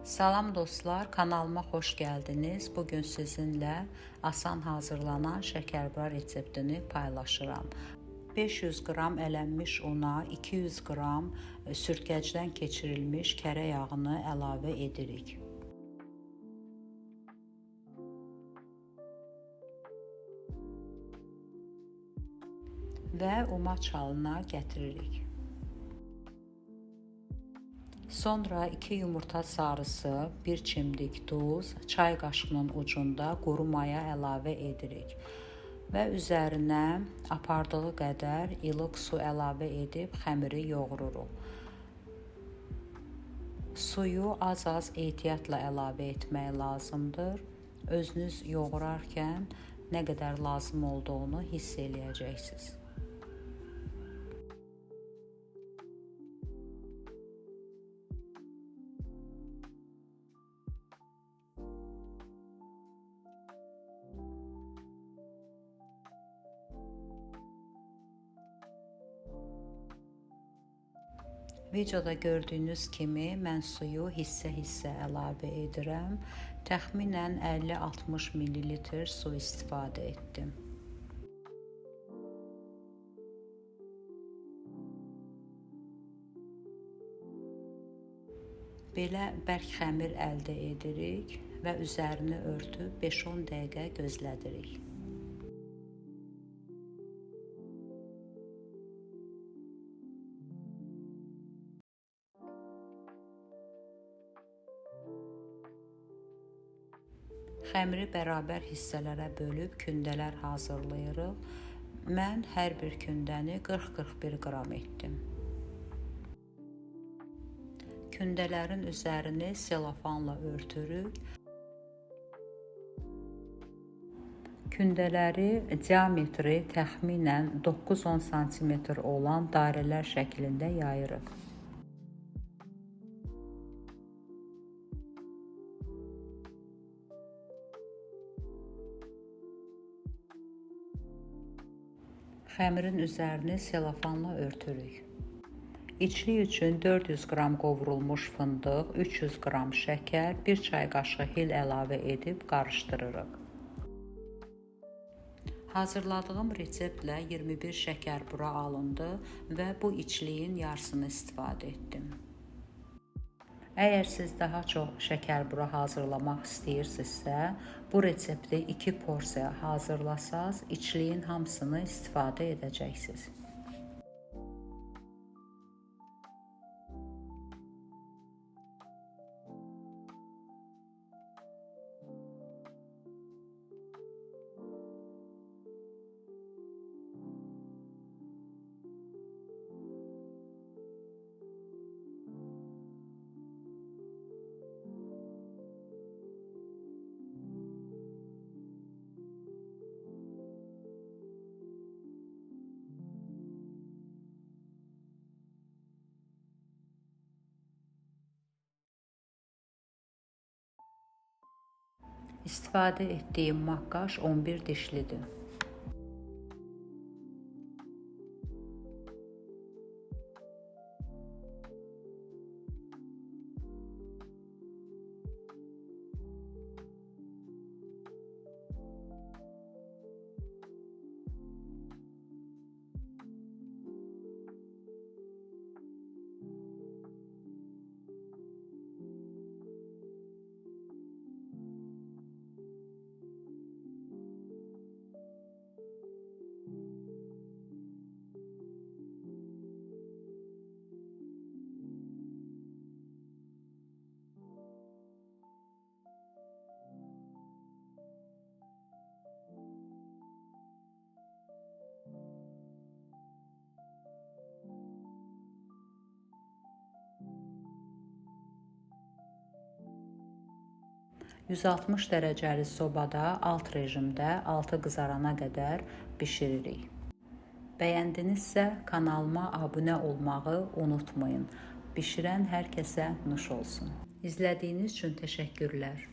Salam dostlar, kanalıma xoş gəldiniz. Bugün sizinlə asan hazırlanan şəkərbura reseptini paylaşıram. 500 qram ələnmiş una, 200 qram sürtkəcdən keçirilmiş kərə yağını əlavə edirik. Və uma çalına gətiririk. Sonra 2 yumurta sarısı, 1 çimdik duz, çay qaşığının ucunda quru maya əlavə edirik. Və üzərinə apardığı qədər ilıq su əlavə edib xəmiri yoğururuq. Suyu az-az ehtiyatla əlavə etmək lazımdır. Özünüz yoğurarkən nə qədər lazım olduğunu hiss eləyəcəksiniz. Videoda gördüyünüz kimi mən suyu hissə-hissə əlavə edirəm. Təxminən 50-60 ml su istifadə etdim. Belə bərk xəmir əldə edirik və üzərini örtüb 5-10 dəqiqə gözlədirik. Xəmiri bərabər hissələrə bölüb kündələr hazırlayırıq. Mən hər bir kündəni 40-41 qram etdim. Kündələrin üzərini selofanla örtürük. Kündələri diametri təxminən 9-10 sm olan dairələr şəklində yayırıq. Xəmirin üzərini selofanla örtürük. İçlik üçün 400 qram qovrulmuş fındıq, 300 qram şəkər, 1 çay qaşığı hil əlavə edib qarışdırırıq. Hazırladığım reseptlə 21 şəkərbura alındı və bu içliyin yarısını istifadə etdim. Əgər siz daha çox şəkərbura hazırlamaq istəyirsinizsə, bu resepti 2 porsiya hazırlasaz, içliyin hamısını istifadə edəcəksiniz. İstifadə etdiyim maqqaş 11 dişlidir. ...160 dərəcəli sobada alt rejimdə altı qızarana qədər bişiririk. Bəyəndinizsə kanalıma abunə olmağı unutmayın. Bişirən hər kəsə nuş olsun. İzlədiyiniz üçün təşəkkürlər.